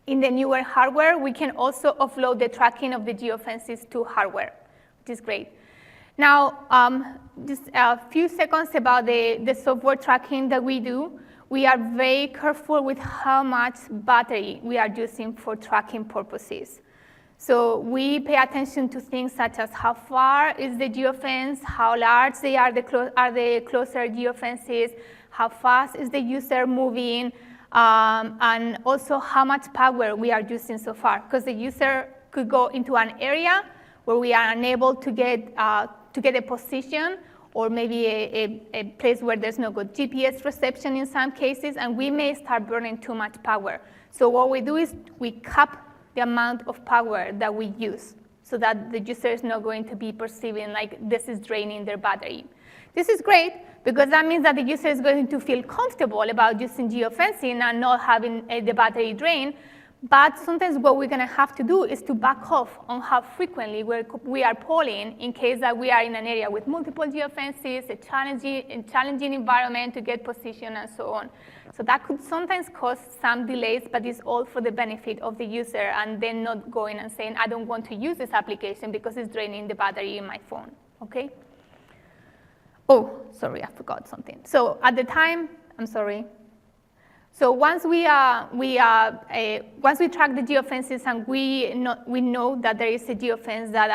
In the newer hardware, we can also offload the tracking of the geofences to hardware, which is great. Now, just a few seconds about the software tracking that we do. We are very careful with how much battery we are using for tracking purposes. So we pay attention to things such as how far is the geofence, how large are the closer geofences, how fast is the user moving, and also how much power we are using so far. Because the user could go into an area where we are unable to get a position, or maybe a place where there's no good GPS reception in some cases, and we may start burning too much power. So what we do is we cap the amount of power that we use, so that the user is not going to be perceiving like this is draining their battery. This is great because that means that the user is going to feel comfortable about using geofencing and not having the battery drain. But sometimes what we're going to have to do is to back off on how frequently we are polling in case that we are in an area with multiple geofences, a challenging environment to get position, and so on. So that could sometimes cause some delays, but it's all for the benefit of the user, and then not going and saying, I don't want to use this application because it's draining the battery in my phone, okay? Oh, sorry, I forgot something. So at the time, I'm sorry. So once we track the geofences and we know that there is a geofence that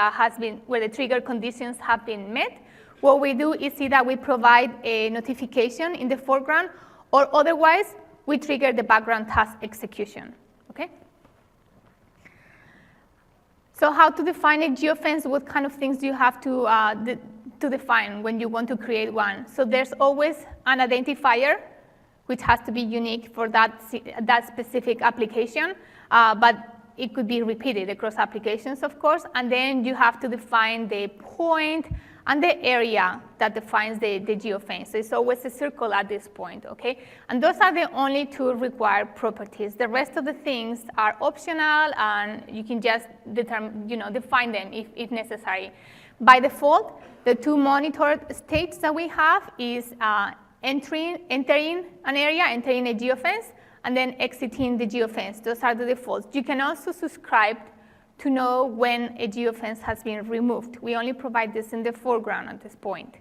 where the trigger conditions have been met, what we do is either we provide a notification in the foreground, or otherwise we trigger the background task execution. Okay. So how to define a geofence? What kind of things do you have to define when you want to create one? So there's always an identifier, which has to be unique for that specific application, but it could be repeated across applications, of course. And then you have to define the point and the area that defines the geofence. So it's always a circle at this point, okay? And those are the only two required properties. The rest of the things are optional, and you can just define them if necessary. By default, the two monitored states that we have is entering an area, entering a geofence, and then exiting the geofence. Those are the defaults. You can also subscribe to know when a geofence has been removed. We only provide this in the foreground at this point.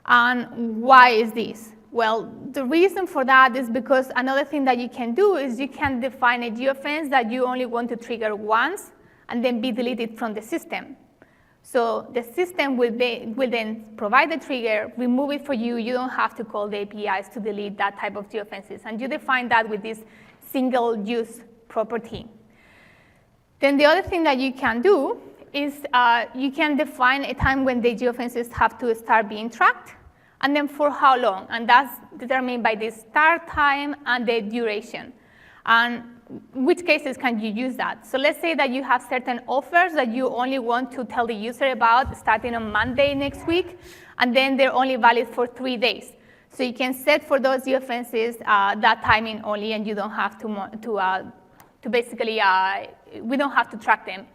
And why is this? Well, the reason for that is because another thing that you can do is you can define a geofence that you only want to trigger once and then be deleted from the system. So the system will then provide the trigger, remove it for you. You don't have to call the APIs to delete that type of geofences. And you define that with this single-use property. Then the other thing that you can do is you can define a time when the geofences have to start being tracked, and then for how long. And that's determined by the start time and the duration. And which cases can you use that? So let's say that you have certain offers that you only want to tell the user about starting on Monday next week, and then they're only valid for 3 days. So you can set for those geofences that timing only, and you don't have to basically, we don't have to track them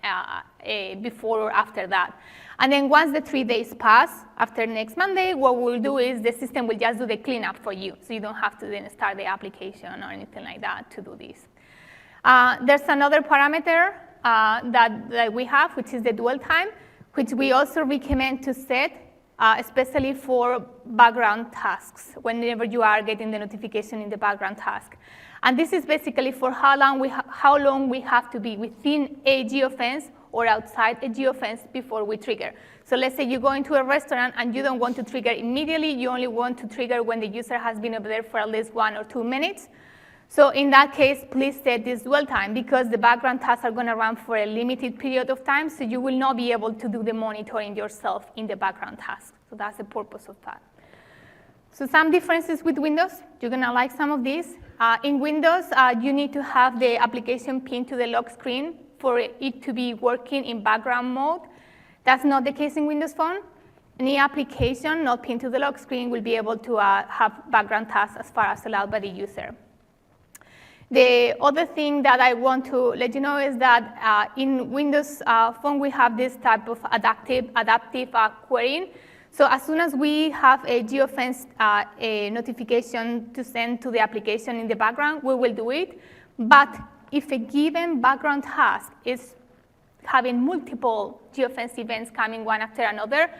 before or after that. And then once the 3 days pass, after next Monday, what we'll do is the system will just do the cleanup for you. So you don't have to then start the application or anything like that to do this. There's another parameter that we have, which is the dwell time, which we also recommend to set, especially for background tasks, whenever you are getting the notification in the background task. And this is basically for how long we have to be within a geofence or outside a geofence before we trigger. So let's say you go into a restaurant and you don't want to trigger immediately. You only want to trigger when the user has been over there for at least 1 or 2 minutes. So in that case, please set this dwell time, because the background tasks are going to run for a limited period of time, so you will not be able to do the monitoring yourself in the background task. So that's the purpose of that. So some differences with Windows. You're going to like some of these. In Windows, you need to have the application pinned to the lock screen for it to be working in background mode. That's not the case in Windows Phone. Any application not pinned to the lock screen will be able to have background tasks as far as allowed by the user. The other thing that I want to let you know is that in Windows Phone, we have this type of adaptive querying. So as soon as we have a geofence a notification to send to the application in the background, we will do it. But if a given background task is having multiple geofence events coming one after another,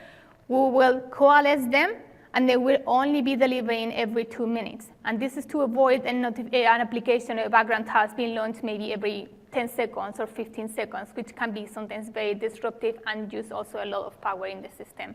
we will coalesce them, and they will only be delivering every 2 minutes. And this is to avoid an application or a background task being launched maybe every 10 seconds or 15 seconds, which can be sometimes very disruptive and use also a lot of power in the system.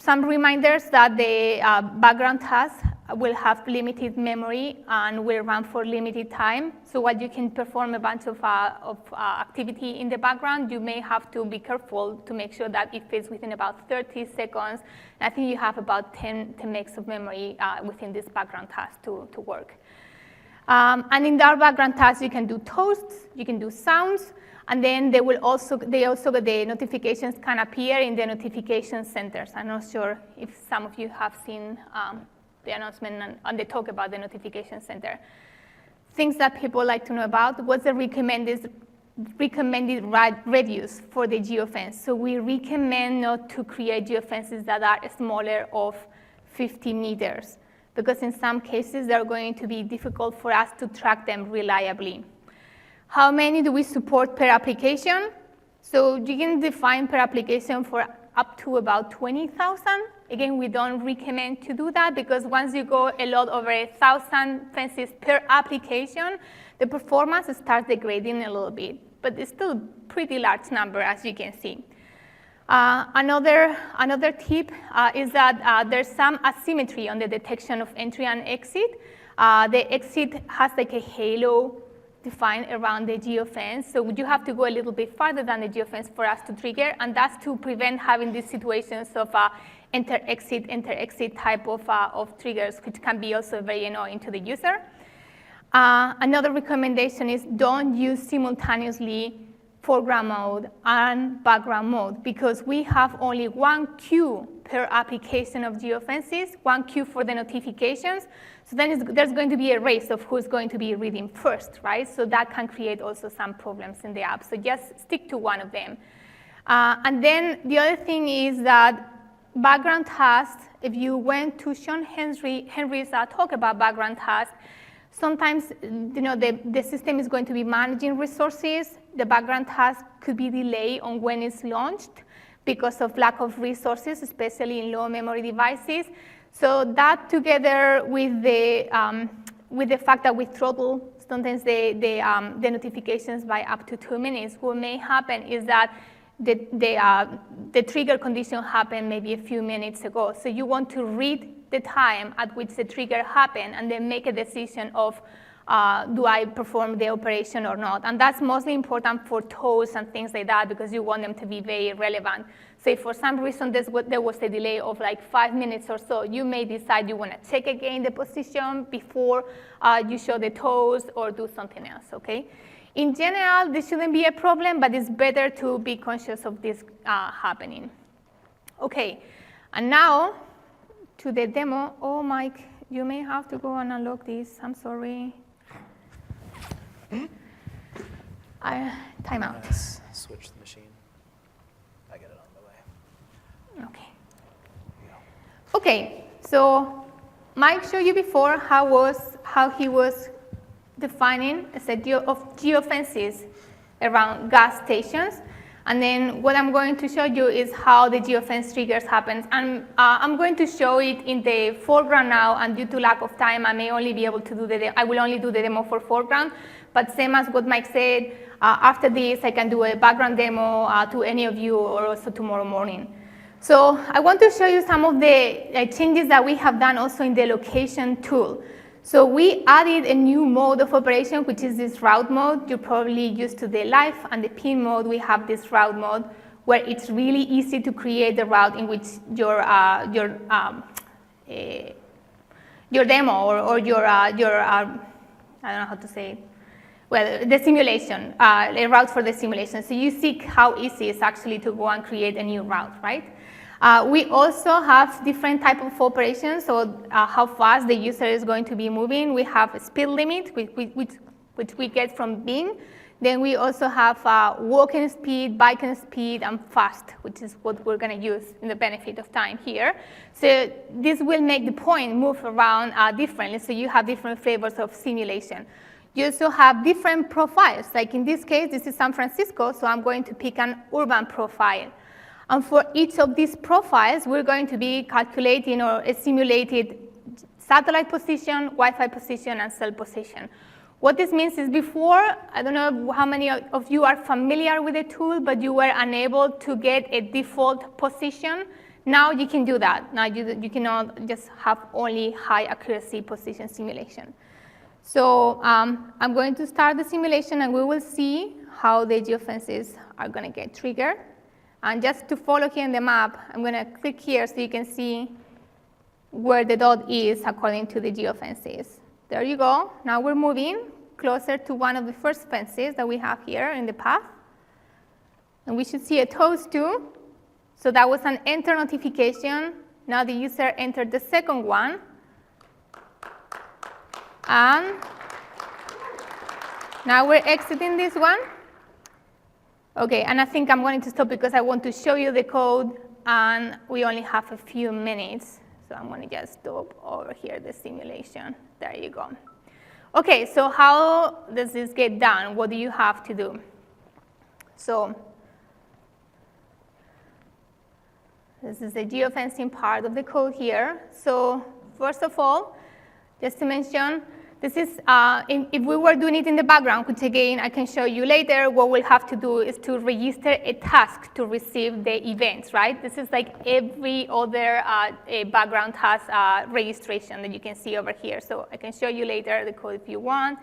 Some reminders that the background task will have limited memory and will run for limited time. So while you can perform a bunch of activity in the background, you may have to be careful to make sure that it fits within about 30 seconds. I think you have about 10 megs of memory within this background task to work. And in that background task, you can do toasts, you can do sounds, and then the notifications can appear in the notification centers. I'm not sure if some of you have seen the announcement and they talk about the notification center. Things that people like to know about: what's the recommended radius for the geofence. So we recommend not to create geofences that are smaller of 50 meters, because in some cases they're going to be difficult for us to track them reliably. How many do we support per application? So you can define per application for up to about 20,000. Again, we don't recommend to do that, because once you go a lot over 1,000 fences per application, the performance starts degrading a little bit. But it's still a pretty large number, as you can see. Another tip is that there's some asymmetry on the detection of entry and exit. The exit has like a halo defined around the geofence, so you have to go a little bit farther than the geofence for us to trigger, and that's to prevent having these situations of enter-exit type of triggers, which can be also very annoying to the user. Another recommendation is don't use simultaneously foreground mode and background mode, because we have only one queue per application of geofences, one queue for the notifications. So then there's going to be a race of who's going to be reading first, right? So that can create also some problems in the app. So just stick to one of them. And then the other thing is that background tasks, if you went to Sean Henry's talk about background tasks, sometimes the system is going to be managing resources. The background task could be delayed on when it's launched, because of lack of resources, especially in low memory devices. So that together with the fact that we throttle sometimes the notifications by up to 2 minutes, what may happen is that the trigger condition happened maybe a few minutes ago. So you want to read the time at which the trigger happened and then make a decision of do I perform the operation or not? And that's mostly important for tows and things like that because you want them to be very relevant. So if for some reason there was a delay of like 5 minutes or so, you may decide you want to check again the position before you show the tows or do something else, okay? In general, this shouldn't be a problem, but it's better to be conscious of this happening. Okay, and now to the demo. Oh, Mike, you may have to go and unlock this. I'm sorry. Time out. Switch the machine. I get it on the way. Okay. Okay, so Mike showed you before how he was defining a set of geofences around gas stations. And then what I'm going to show you is how the geofence triggers happens. And I'm going to show it in the foreground now, and due to lack of time, I may only be able to do I will only do the demo for foreground. But same as what Mike said, after this, I can do a background demo to any of you or also tomorrow morning. So I want to show you some of the changes that we have done also in the location tool. So we added a new mode of operation, which is this route mode. You're probably used to the live and the pin mode. We have this route mode where it's really easy to create the route in which your demo or your I don't know how to say it. Well, the simulation, a route for the simulation. So you see how easy it's actually to go and create a new route, right? We also have different type of operations, so how fast the user is going to be moving. We have a speed limit, which we get from Bing. Then we also have walking speed, biking speed, and fast, which is what we're going to use in the benefit of time here. So this will make the point move around differently, so you have different flavors of simulation. You also have different profiles. Like in this case, this is San Francisco, so I'm going to pick an urban profile. And for each of these profiles, we're going to be calculating or a simulated satellite position, Wi-Fi position, and cell position. What this means is before, I don't know how many of you are familiar with the tool, but you were unable to get a default position. Now you can do that. Now you cannot just have only high accuracy position simulation. So I'm going to start the simulation, and we will see how the geofences are going to get triggered. And just to follow here in the map, I'm going to click here so you can see where the dot is according to the geofences. There you go. Now we're moving closer to one of the first fences that we have here in the path. And we should see a toes too. So that was an enter notification. Now the user entered the second one. And now we're exiting this one. Okay, and I think I'm going to stop because I want to show you the code, and we only have a few minutes. So I'm going to just stop over here the simulation. There you go. Okay, so how does this get done? What do you have to do? So this is the geofencing part of the code here. So first of all, just to mention, this is, if we were doing it in the background, which again I can show you later, what we'll have to do is to register a task to receive the events, right? This is like every other background task registration that you can see over here. So I can show you later the code if you want.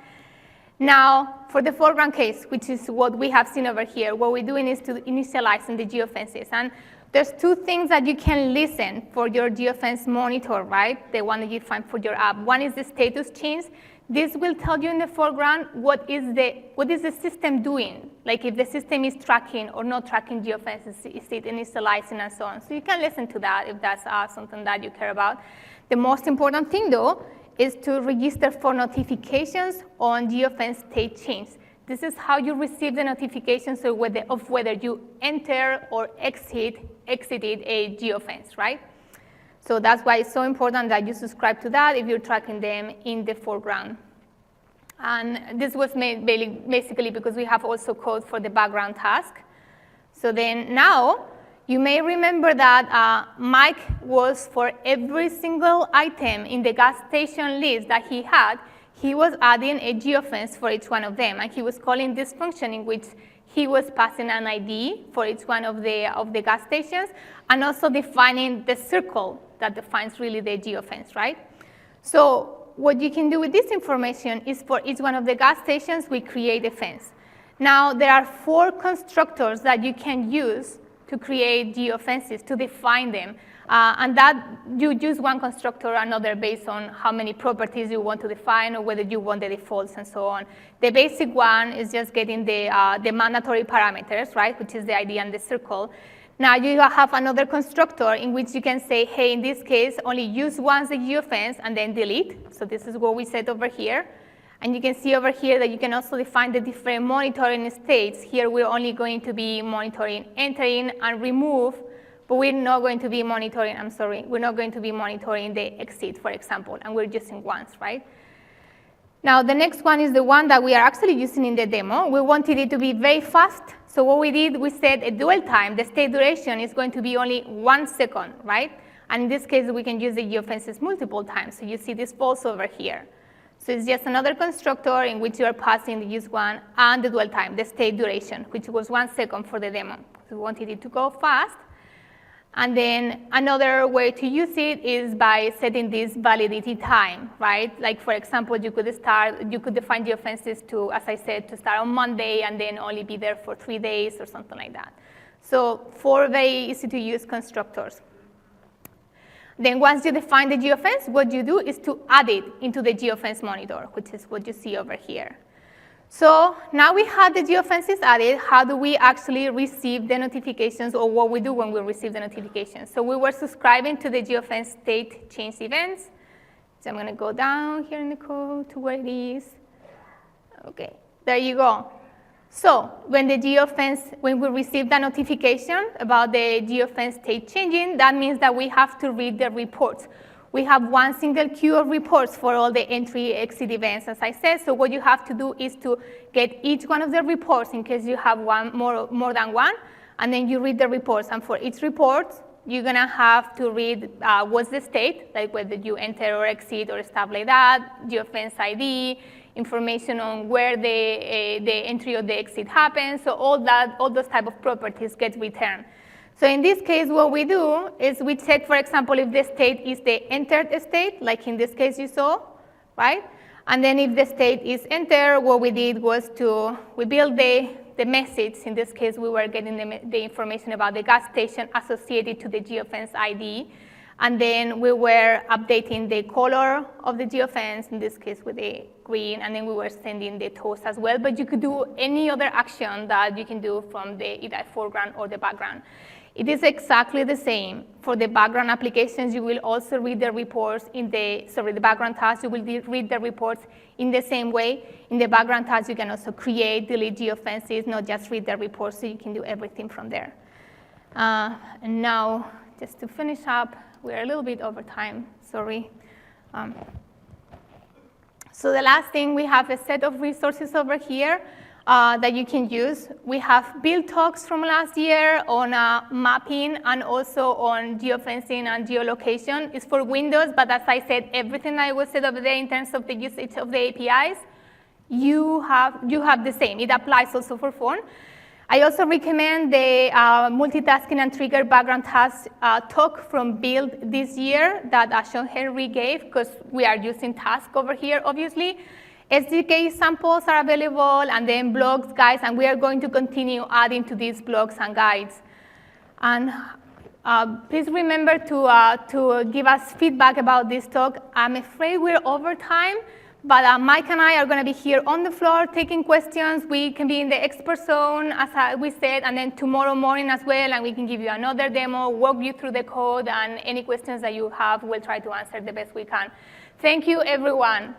Now, for the foreground case, which is what we have seen over here, what we're doing is to initialize the geofences. And there's two things that you can listen for your geofence monitor, right? The one that you find for your app. One is the status change. This will tell you in the foreground what is the system doing, like if the system is tracking or not tracking geofences, is it initializing and so on. So you can listen to that if that's something that you care about. The most important thing, though, is to register for notifications on geofence state change. This is how you receive the notifications of whether you enter or exited a geofence, right? So that's why it's so important that you subscribe to that if you're tracking them in the foreground. And this was made basically because we have also code for the background task. So then now you may remember that Mike was, for every single item in the gas station list that he had, he was adding a geofence for each one of them, and he was calling this function in which he was passing an ID for each one of the gas stations, and also defining the circle that defines really the geofence, right? So what you can do with this information is for each one of the gas stations, we create a fence. Now, there are 4 constructors that you can use to create geofences, to define them. And that you use one constructor or another based on how many properties you want to define or whether you want the defaults and so on. The basic one is just getting the mandatory parameters, right, which is the ID and the circle. Now you have another constructor in which you can say, hey, in this case, only use once the geofence and then delete. So this is what we said over here. And you can see over here that you can also define the different monitoring states. Here we're only going to be monitoring entering and remove, but we're not going to be monitoring, we're not going to be monitoring the exit, for example, and we're using once, right? Now, the next one is the one that we are actually using in the demo. We wanted it to be very fast, so what we did, we said a dwell time, the state duration is going to be only 1 second, right? And in this case, we can use the geofences multiple times, so you see this false over here. So it's just another constructor in which you are passing the use one and the dwell time, the state duration, which was 1 second for the demo. So we wanted it to go fast. And then another way to use it is by setting this validity time, right? Like, for example, you could define geofences to, as I said, to start on Monday and then only be there for 3 days or something like that. So 4 very easy to use constructors. Then once you define the geofence, what you do is to add it into the geofence monitor, which is what you see over here. So now we have the geofences added. How do we actually receive the notifications, or what we do when we receive the notifications? So we were subscribing to the geofence state change events. So I'm going to go down here in the code to where it is. Okay, there you go. So when we receive the notification about the geofence state changing, that means that we have to read the reports. We have one single queue of reports for all the entry exit events, as I said. So what you have to do is to get each one of the reports in case you have more than one, and then you read the reports. And for each report, you're going to have to read what's the state, like whether you enter or exit or stuff like that, geofence ID, information on where the entry or the exit happens. So all those type of properties get returned. So in this case, what we do is we check, for example, if the state is the entered state, like in this case you saw, right? And then if the state is entered, what we did was we build the message. In this case, we were getting the information about the gas station associated to the geofence ID. And then we were updating the color of the geofence, in this case with the green, and then we were sending the toast as well. But you could do any other action that you can do from the either foreground or the background. It is exactly the same. For the background applications, you will also read the reports the background task, you will read the reports in the same way. In the background task, you can also create, delete geofences, not just read the reports, so you can do everything from there. And now, just to finish up, we're a little bit over time, sorry. So the last thing, we have a set of resources over here that you can use. We have build talks from last year on mapping and also on geofencing and geolocation. It's for Windows, but as I said, everything I was said over there in terms of the usage of the APIs, you have the same. It applies also for phone. I also recommend the multitasking and trigger background tasks talk from Build this year that Sean Henry gave, because we are using task over here, obviously. SDK samples are available, and then blogs, guides, and we are going to continue adding to these blogs and guides. And please remember to give us feedback about this talk. I'm afraid we're over time, but Mike and I are going to be here on the floor taking questions. We can be in the expert zone, as we said, and then tomorrow morning as well, and we can give you another demo, walk you through the code, and any questions that you have, we'll try to answer the best we can. Thank you, everyone.